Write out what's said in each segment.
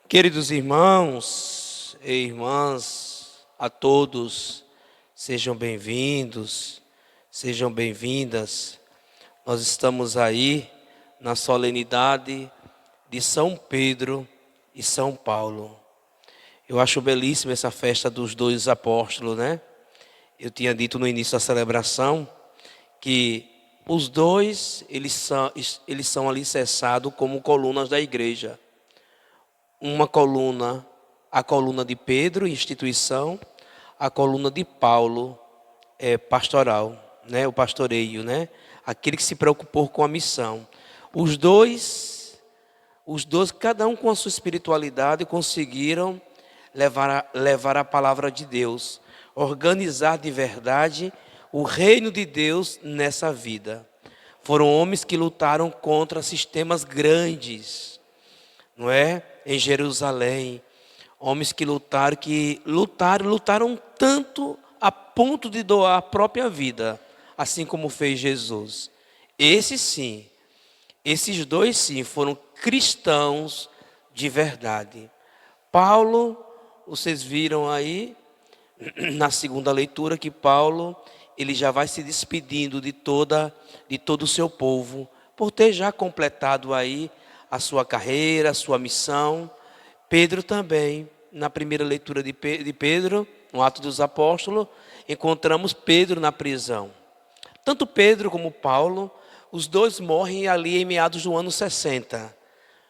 Queridos irmãos e irmãs, a todos, sejam bem-vindos, sejam bem-vindas. Nós estamos aí na solenidade de São Pedro e São Paulo. Eu acho belíssima essa festa dos dois apóstolos, né? Eu tinha dito no início da celebração que os dois, eles são alicerçados como colunas da igreja. Uma coluna, a coluna de Pedro, instituição, a coluna de Paulo, pastoral, né? O pastoreio, né? Aquele que se preocupou com a missão. Os dois, cada um com a sua espiritualidade, conseguiram levar a palavra de Deus, organizar de verdade o reino de Deus nessa vida. Foram homens que lutaram contra sistemas grandes, não é? Em Jerusalém, homens que lutaram tanto a ponto de doar a própria vida, assim como fez Jesus. Esses dois sim, foram cristãos de verdade. Paulo, vocês viram aí na segunda leitura que Paulo, ele já vai se despedindo de todo o seu povo, por ter já completado aí a sua carreira, a sua missão. Pedro também, na primeira leitura de Pedro, no Atos dos Apóstolos, encontramos Pedro na prisão. Tanto Pedro como Paulo, os dois morrem ali em meados do ano 60.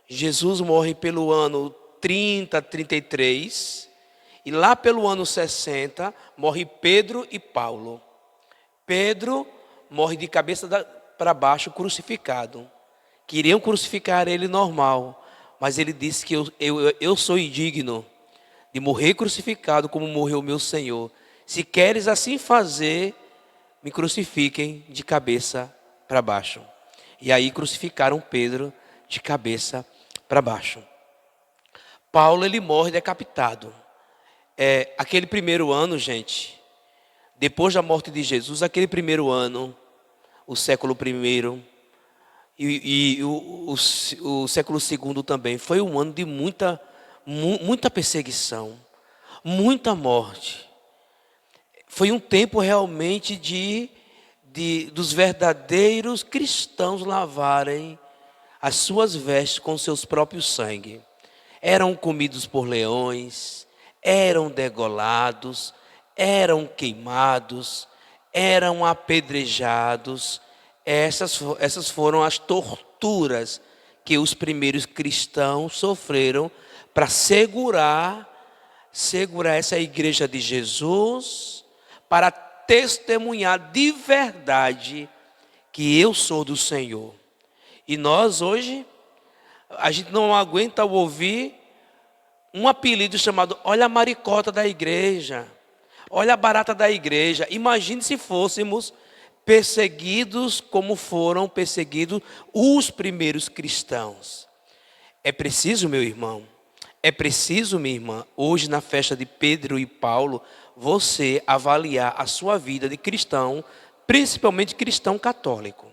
Jesus morre pelo ano 30, 33, e lá pelo ano 60, morre Pedro e Paulo. Pedro morre de cabeça para baixo, crucificado. Queriam crucificar ele normal, mas ele disse que eu sou indigno de morrer crucificado como morreu o meu Senhor. Se queres assim fazer, me crucifiquem de cabeça para baixo. E aí crucificaram Pedro de cabeça para baixo. Paulo, ele morre decapitado. Aquele primeiro ano, gente, depois da morte de Jesus, aquele primeiro ano, o século I e o século II também, foi um ano de muita perseguição, muita morte. Foi um tempo realmente dos verdadeiros cristãos lavarem as suas vestes com seus próprios sangue. Eram comidos por leões, eram degolados, eram queimados, eram apedrejados. Essas foram as torturas que os primeiros cristãos sofreram para segurar essa igreja de Jesus, para testemunhar de verdade que eu sou do Senhor. E nós hoje, a gente não aguenta ouvir um apelido chamado olha a maricota da igreja, olha a barata da igreja. Imagine se fôssemos perseguidos como foram perseguidos os primeiros cristãos. É preciso, meu irmão, é preciso, minha irmã, hoje na festa de Pedro e Paulo, você avaliar a sua vida de cristão, principalmente cristão católico.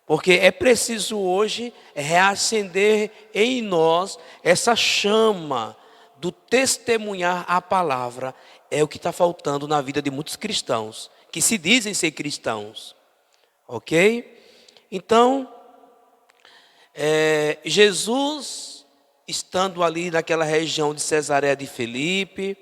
Porque é preciso hoje reacender em nós essa chama do testemunhar a palavra. É o que está faltando na vida de muitos cristãos, que se dizem ser cristãos. Ok? Então, Jesus, estando ali naquela região de Cesareia de Filipe,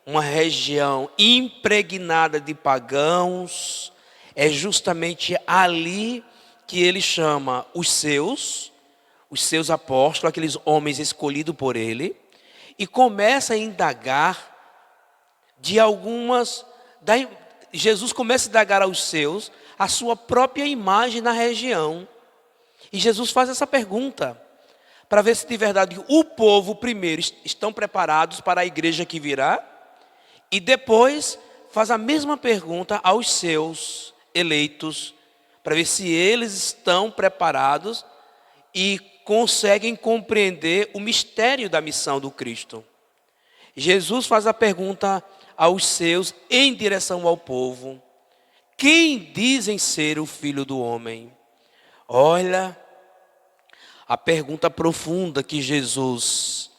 uma região impregnada de pagãos, é justamente ali que ele chama os seus apóstolos, aqueles homens escolhidos por ele, e começa a indagar Jesus começa a indagar aos seus a sua própria imagem na região. E Jesus faz essa pergunta, para ver se de verdade o povo primeiro estão preparados para a igreja que virá, e depois faz a mesma pergunta aos seus eleitos, para ver se eles estão preparados e conseguem compreender o mistério da missão do Cristo. Jesus faz a pergunta aos seus em direção ao povo: quem dizem ser o Filho do Homem? Olha a pergunta profunda que Jesus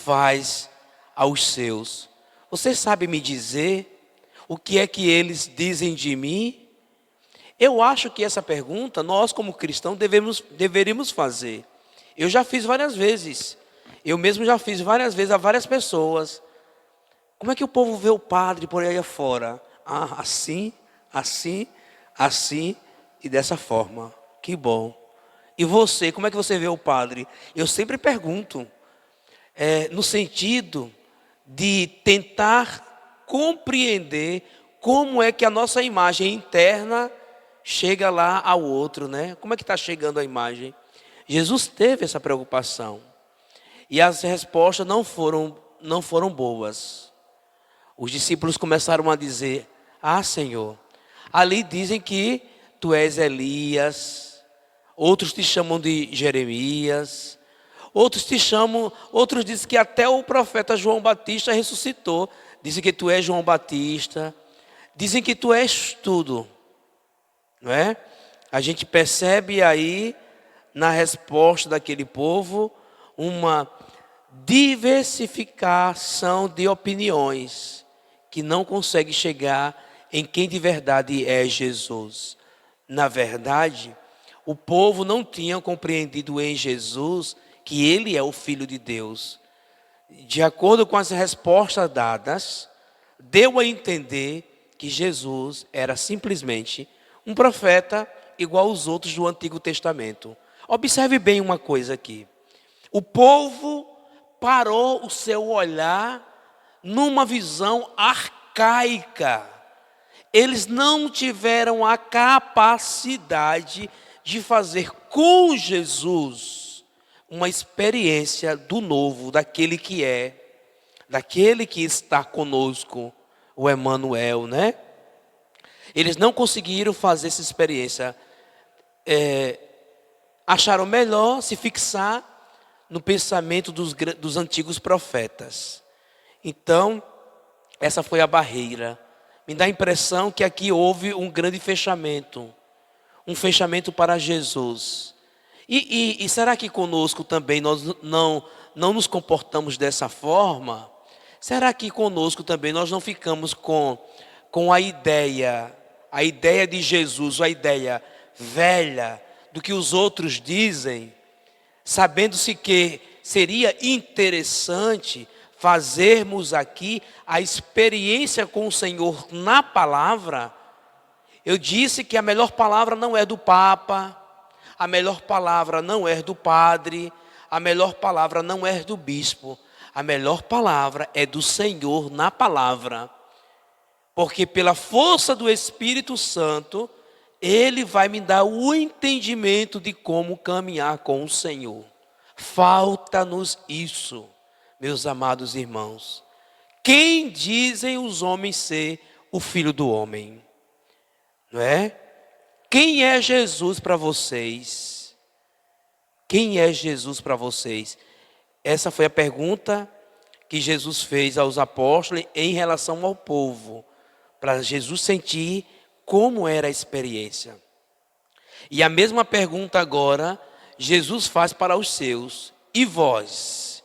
faz aos seus. Você sabe me dizer o que é que eles dizem de mim? Eu acho que essa pergunta nós como cristãos deveríamos fazer. Eu já fiz várias vezes. Eu mesmo já fiz várias vezes a várias pessoas. Como é que o povo vê o padre por aí afora? Ah, assim, assim, assim e dessa forma. Que bom. E você, como é que você vê o padre? Eu sempre pergunto, no sentido de tentar compreender como é que a nossa imagem interna chega lá ao outro, né? Como é que está chegando a imagem? Jesus teve essa preocupação. E as respostas não foram boas. Os discípulos começaram a dizer: ah, Senhor, ali dizem que tu és Elias, outros te chamam de Jeremias, outros dizem que até o profeta João Batista ressuscitou. Dizem que tu és João Batista, dizem que tu és tudo, não é? A gente percebe aí na resposta daquele povo uma diversificação de opiniões que não consegue chegar em quem de verdade é Jesus. Na verdade, o povo não tinha compreendido em Jesus que ele é o Filho de Deus. De acordo com as respostas dadas, deu a entender que Jesus era simplesmente um profeta igual aos outros do Antigo Testamento. Observe bem uma coisa aqui. O povo parou o seu olhar numa visão arcaica. Eles não tiveram a capacidade de fazer com Jesus uma experiência do novo, daquele que está conosco, o Emmanuel, né? Eles não conseguiram fazer essa experiência. Acharam melhor se fixar no pensamento dos antigos profetas. Então, essa foi a barreira. Me dá a impressão que aqui houve um grande fechamento. Um fechamento para Jesus. E será que conosco também nós não nos comportamos dessa forma? Será que conosco também nós não ficamos com a ideia de Jesus, a ideia velha do que os outros dizem, sabendo-se que seria interessante fazermos aqui a experiência com o Senhor na palavra? Eu disse que a melhor palavra não é do Papa, a melhor palavra não é do padre, a melhor palavra não é do bispo, a melhor palavra é do Senhor na palavra. Porque pela força do Espírito Santo, Ele vai me dar o entendimento de como caminhar com o Senhor. Falta-nos isso, meus amados irmãos. Quem dizem os homens ser o Filho do Homem? Não é? Quem é Jesus para vocês? Quem é Jesus para vocês? Essa foi a pergunta que Jesus fez aos apóstolos em relação ao povo, para Jesus sentir como era a experiência. E a mesma pergunta agora Jesus faz para os seus: e vós?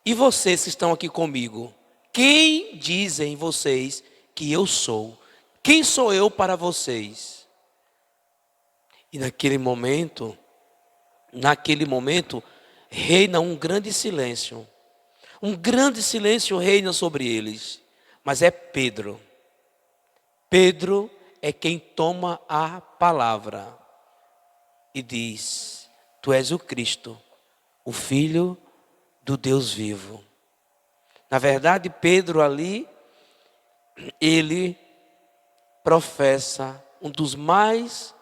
E vocês que estão aqui comigo? Quem dizem vocês que eu sou? Quem sou eu para vocês? E naquele momento, reina um grande silêncio. Um grande silêncio reina sobre eles. Mas é Pedro. Pedro é quem toma a palavra e diz: tu és o Cristo, o Filho do Deus vivo. Na verdade, Pedro ali, ele professa um dos mais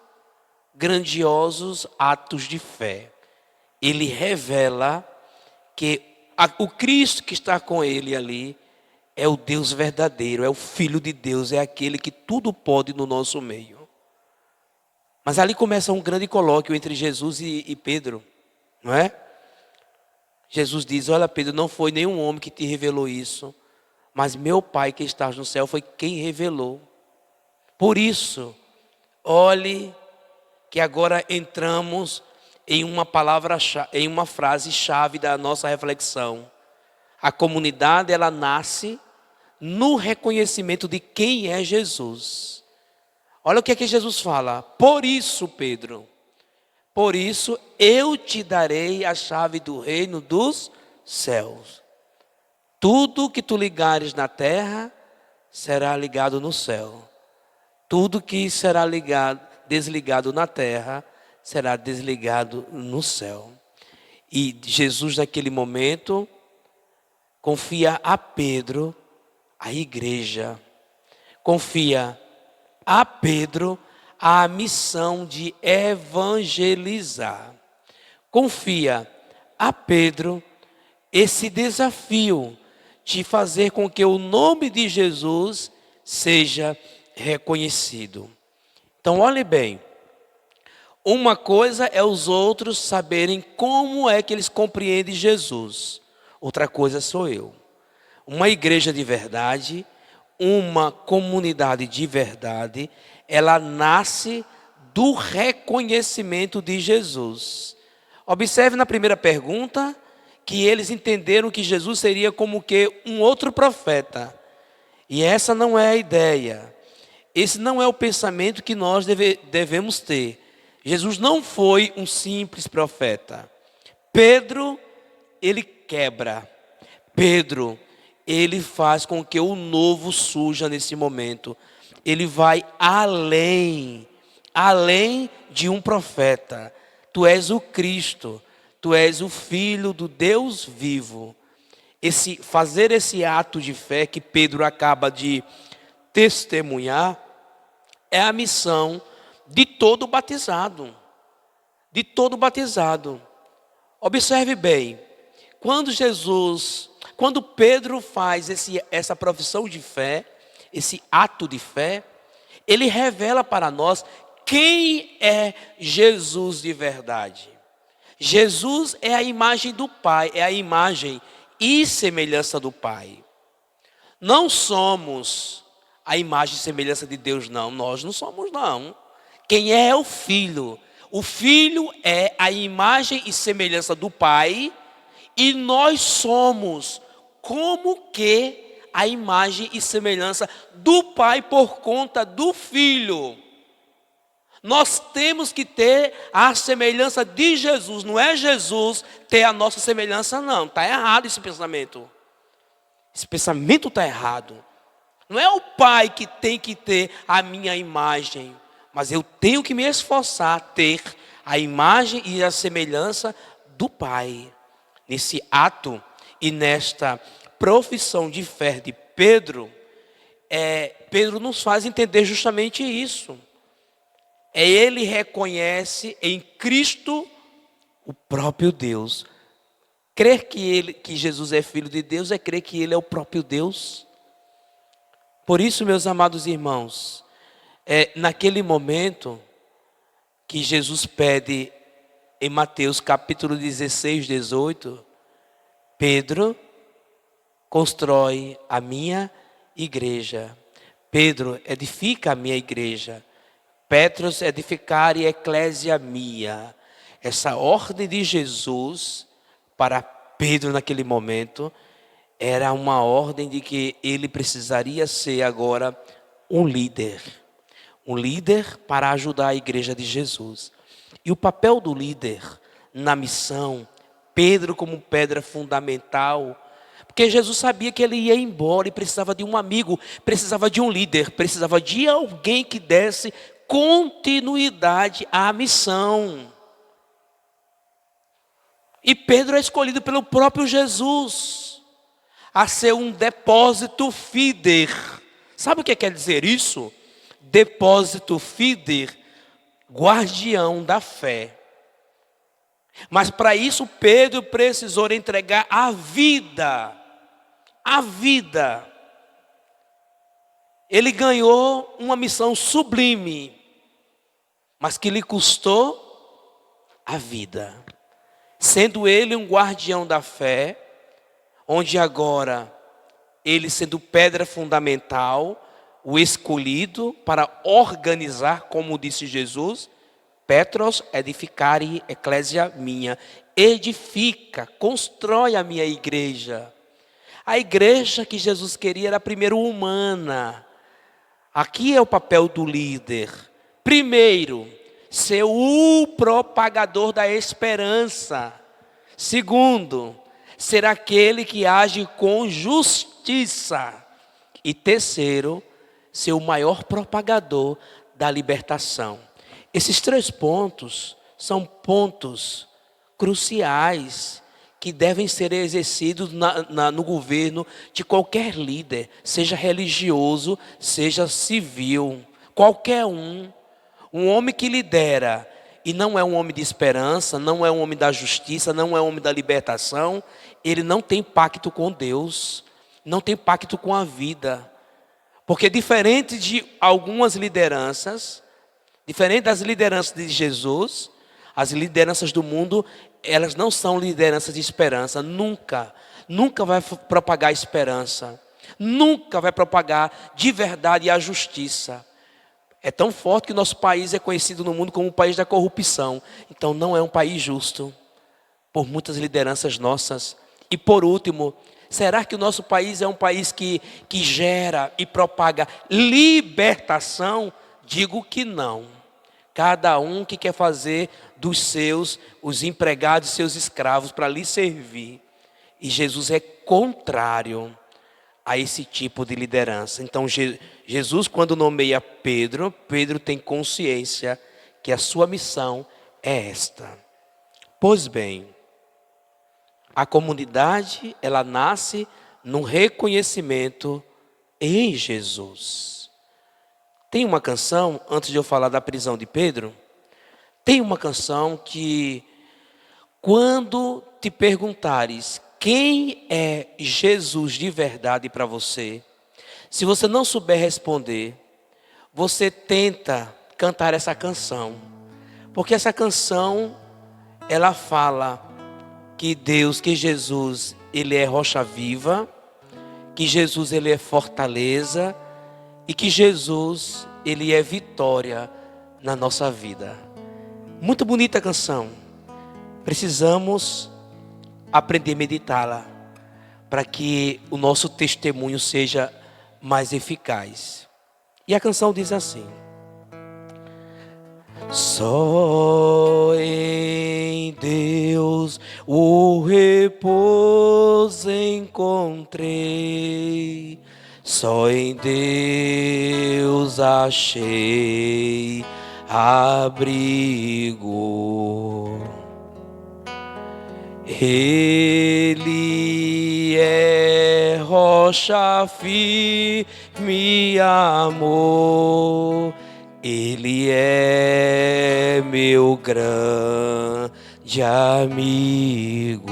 grandiosos atos de fé. Ele revela que o Cristo que está com ele ali é o Deus verdadeiro, é o Filho de Deus, é aquele que tudo pode no nosso meio. Mas ali começa um grande colóquio entre Jesus e Pedro, não é? Jesus diz: olha, Pedro, não foi nenhum homem que te revelou isso, mas meu Pai que está no céu foi quem revelou. Por isso, olhe que agora entramos em uma frase-chave da nossa reflexão. A comunidade, ela nasce no reconhecimento de quem é Jesus. Olha o que é que Jesus fala. Por isso, Pedro, por isso eu te darei a chave do reino dos céus. Tudo que tu ligares na terra será ligado no céu. Tudo que será desligado na terra será desligado no céu. E Jesus, naquele momento, confia a Pedro a igreja. Confia a Pedro a missão de evangelizar. Confia a Pedro esse desafio de fazer com que o nome de Jesus seja reconhecido. Então, olhe bem. Uma coisa é os outros saberem como é que eles compreendem Jesus. Outra coisa sou eu. Uma igreja de verdade, uma comunidade de verdade, ela nasce do reconhecimento de Jesus. Observe na primeira pergunta que eles entenderam que Jesus seria como que um outro profeta. E essa não é a ideia. Esse não é o pensamento que nós devemos ter. Jesus não foi um simples profeta. Pedro, ele quebra. Pedro, ele faz com que o novo surja nesse momento. Ele vai além de um profeta. Tu és o Cristo, tu és o Filho do Deus vivo. Fazer esse ato de fé que Pedro acaba de testemunhar é a missão de todo batizado. De todo batizado. Observe bem, quando Pedro faz essa profissão de fé, esse ato de fé, ele revela para nós quem é Jesus de verdade. Jesus é a imagem do Pai, é a imagem e semelhança do Pai. Não somos a imagem e semelhança de Deus, não. Nós não somos, não. Quem é o Filho? O Filho é a imagem e semelhança do Pai, e nós somos como que a imagem e semelhança do Pai por conta do Filho. Nós temos que ter a semelhança de Jesus, não é Jesus ter a nossa semelhança, não. Está errado esse pensamento. Esse pensamento está errado. Não é o Pai que tem que ter a minha imagem, mas eu tenho que me esforçar a ter a imagem e a semelhança do Pai. Nesse ato e nesta profissão de fé de Pedro, Pedro nos faz entender justamente isso. Ele reconhece em Cristo o próprio Deus. Crer que Jesus é Filho de Deus é crer que Ele é o próprio Deus. Por isso, meus amados irmãos, naquele momento que Jesus pede em Mateus capítulo 16, 18, Pedro constrói a minha igreja. Pedro edifica a minha igreja. Petros edificare ecclesia mia. Essa ordem de Jesus para Pedro naquele momento era uma ordem de que ele precisaria ser agora um líder. Um líder para ajudar a igreja de Jesus. E o papel do líder na missão, Pedro como pedra fundamental, porque Jesus sabia que ele ia embora e precisava de um amigo, precisava de um líder, precisava de alguém que desse continuidade à missão. E Pedro é escolhido pelo próprio Jesus a ser um depósito fider. Sabe o que quer dizer isso? Depósito fider, guardião da fé. Mas para isso Pedro precisou entregar a vida. A vida. Ele ganhou uma missão sublime, mas que lhe custou a vida. Sendo ele um guardião da fé, onde agora ele sendo pedra fundamental, o escolhido para organizar, como disse Jesus, Petros edificare ecclesia minha, edifica, constrói a minha igreja. A igreja que Jesus queria era primeiro humana. Aqui é o papel do líder. Primeiro, ser o propagador da esperança. Segundo, ser aquele que age com justiça. E terceiro, ser o maior propagador da libertação. Esses 3 pontos são pontos cruciais que devem ser exercidos no governo de qualquer líder, seja religioso, seja civil, qualquer um. Um homem que lidera e não é um homem de esperança, não é um homem da justiça, não é um homem da libertação, ele não tem pacto com Deus, não tem pacto com a vida. Porque diferente de algumas lideranças, diferente das lideranças de Jesus, as lideranças do mundo, elas não são lideranças de esperança. Nunca vai propagar esperança. Nunca vai propagar de verdade a justiça. É tão forte que o nosso país é conhecido no mundo como o país da corrupção. Então não é um país justo, por muitas lideranças nossas. E por último, será que o nosso país é um país que gera e propaga libertação? Digo que não. Cada um que quer fazer dos seus, os empregados, seus escravos, para lhe servir. E Jesus é contrário a esse tipo de liderança. Então Jesus, quando nomeia Pedro, Pedro tem consciência que a sua missão é esta. Pois bem, a comunidade, ela nasce num reconhecimento em Jesus. Tem uma canção, antes de eu falar da prisão de Pedro, tem uma canção que, quando te perguntares quem é Jesus de verdade para você, se você não souber responder, você tenta cantar essa canção. Porque essa canção, ela fala que Deus, que Jesus, Ele é rocha viva, que Jesus, Ele é fortaleza, e que Jesus, Ele é vitória na nossa vida. Muito bonita a canção. Precisamos aprender a meditá-la, para que o nosso testemunho seja mais eficaz. E a canção diz assim: só em Deus o repouso encontrei, só em Deus achei abrigo. Ele é rocha firme, amor. Ele é meu grande amigo.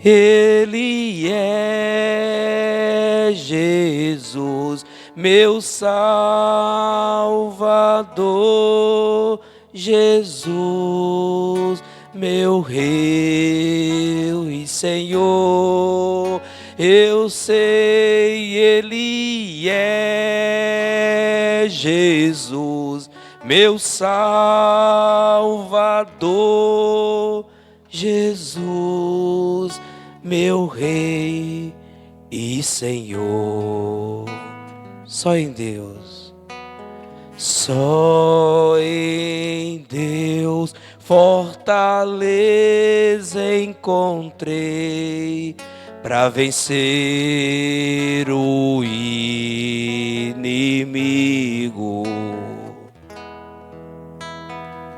Ele é Jesus, meu Salvador. Jesus, meu Rei e Senhor. Eu sei, Ele é Jesus, meu Salvador. Jesus, meu Rei e Senhor. Só em Deus, só em Deus fortaleza encontrei para vencer o inimigo.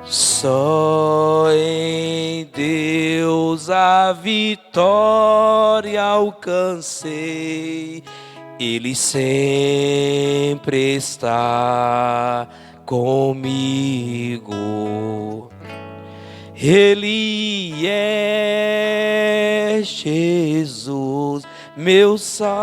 Só em Deus a vitória alcancei. Ele sempre está comigo. Ele é Jesus, meu Salvador.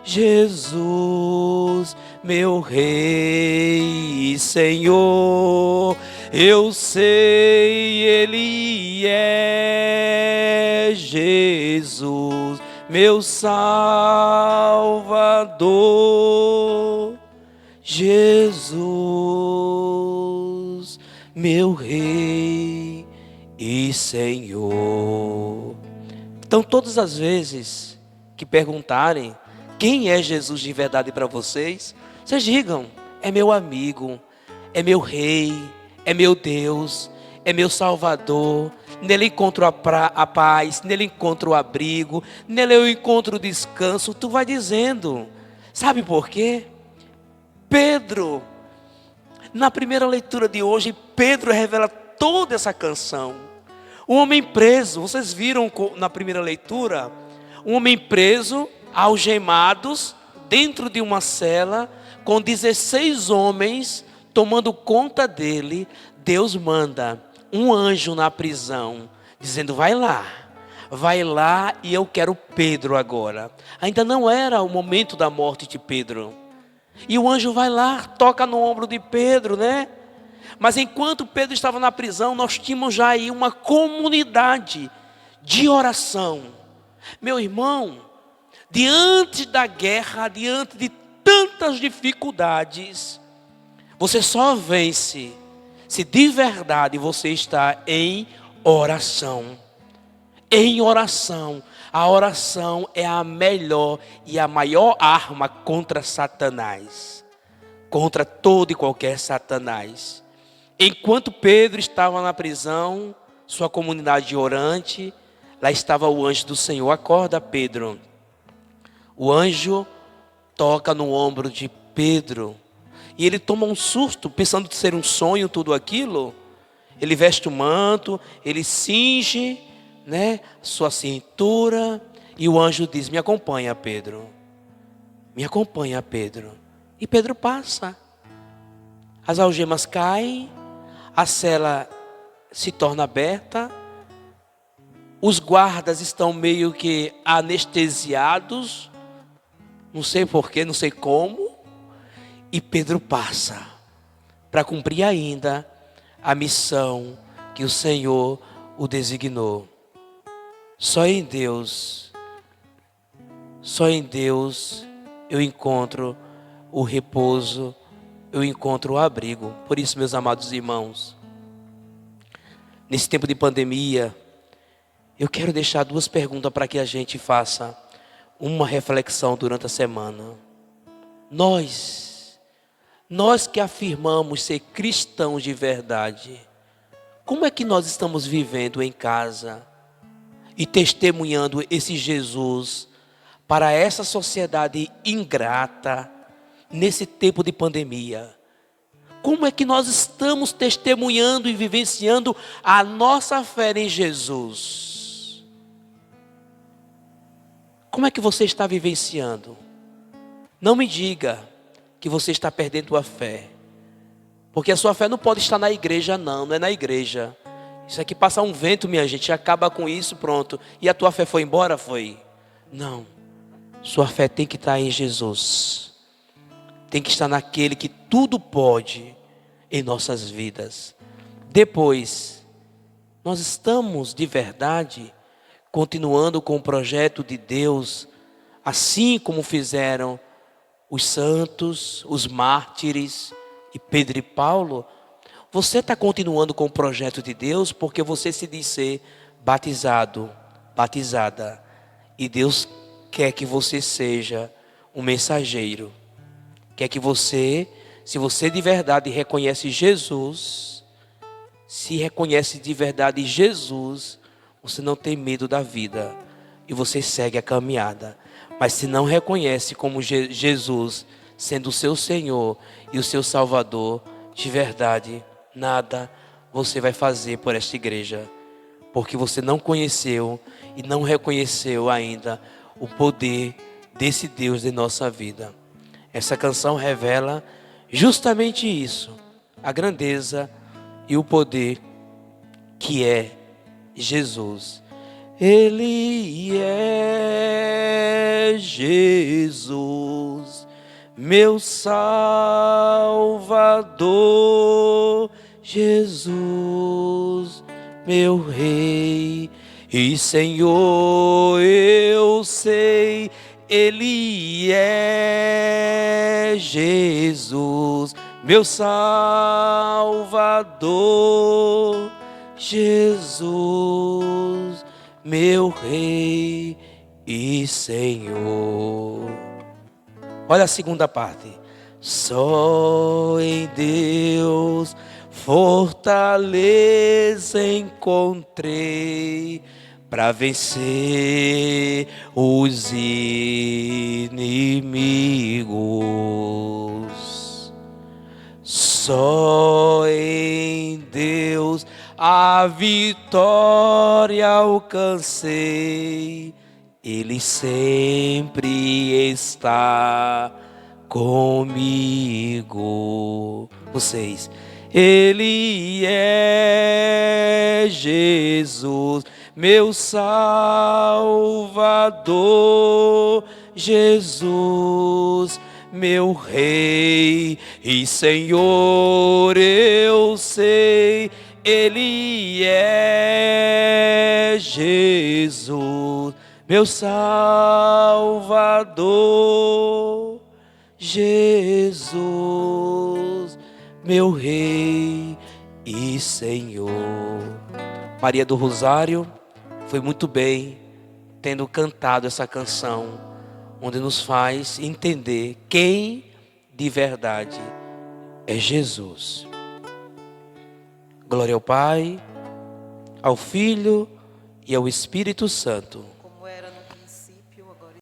Jesus, meu Rei e Senhor. Eu sei, Ele é Jesus, meu Salvador. Jesus, meu Rei e Senhor. Então, todas as vezes que perguntarem quem é Jesus de verdade para vocês, vocês digam: é meu amigo, é meu rei, é meu Deus, é meu Salvador. Nele encontro a paz, nele encontro o abrigo, nele eu encontro o descanso. Tu vai dizendo. Sabe por quê? Pedro, na primeira leitura de hoje, Pedro revela toda essa canção. Um homem preso, vocês viram na primeira leitura? Um homem preso, algemados, dentro de uma cela, com 16 homens tomando conta dele. Deus manda um anjo na prisão, dizendo: vai lá e eu quero Pedro agora. Ainda não era o momento da morte de Pedro. E o anjo vai lá, toca no ombro de Pedro, né? Mas enquanto Pedro estava na prisão, nós tínhamos já aí uma comunidade de oração. Meu irmão, diante da guerra, diante de tantas dificuldades, você só vence se de verdade você está em oração. Em oração. A oração é a melhor e a maior arma contra Satanás. Contra todo e qualquer Satanás. Enquanto Pedro estava na prisão, sua comunidade orante, lá estava o anjo do Senhor. Acorda, Pedro. O anjo toca no ombro de Pedro. E ele toma um susto, pensando ser um sonho tudo aquilo. Ele veste o manto, ele cinge, né, sua cintura. E o anjo diz: me acompanha, Pedro. Me acompanha, Pedro. E Pedro passa. As algemas caem. A cela se torna aberta. Os guardas estão meio que anestesiados. Não sei porquê, não sei como. E Pedro passa para cumprir ainda a missão que o Senhor o designou. Só em Deus eu encontro o repouso, eu encontro o abrigo. Por isso, meus amados irmãos, nesse tempo de pandemia, eu quero deixar duas perguntas para que a gente faça uma reflexão durante a semana. Nós que afirmamos ser cristãos de verdade, como é que nós estamos vivendo em casa e testemunhando esse Jesus para essa sociedade ingrata nesse tempo de pandemia? Como é que nós estamos testemunhando e vivenciando a nossa fé em Jesus? Como é que você está vivenciando? Não me diga que você está perdendo a fé, porque a sua fé não pode estar na igreja, não é na igreja. Isso aqui passa um vento, minha gente, acaba com isso, pronto. E a tua fé foi embora? Foi? Não. Sua fé tem que estar em Jesus. Tem que estar naquele que tudo pode em nossas vidas. Depois, nós estamos de verdade continuando com o projeto de Deus, assim como fizeram os santos, os mártires e Pedro e Paulo. Você está continuando com o projeto de Deus porque você se diz ser batizado, batizada. E Deus quer que você seja um mensageiro. Quer que você, se você de verdade reconhece Jesus, se reconhece de verdade Jesus, você não tem medo da vida e você segue a caminhada. Mas se não reconhece como Jesus sendo o seu Senhor e o seu Salvador, de verdade, nada você vai fazer por esta igreja, porque você não conheceu e não reconheceu ainda o poder desse Deus em nossa vida. Essa canção revela justamente isso, a grandeza e o poder que é Jesus. Ele é Jesus, meu Salvador, Jesus, meu Rei e Senhor, eu sei, Ele é Jesus, meu Salvador, Jesus, meu Rei e Senhor. Olha a segunda parte. Só em Deus fortaleza encontrei para vencer os inimigos. Só em Deus a vitória alcancei. Ele sempre está comigo. Vocês. Ele é Jesus, meu Salvador. Jesus, meu Rei e Senhor, eu sei. Ele é Jesus, meu Salvador. Jesus, meu Rei e Senhor. Maria do Rosário foi muito bem tendo cantado essa canção, onde nos faz entender quem de verdade é Jesus. Glória ao Pai, ao Filho e ao Espírito Santo.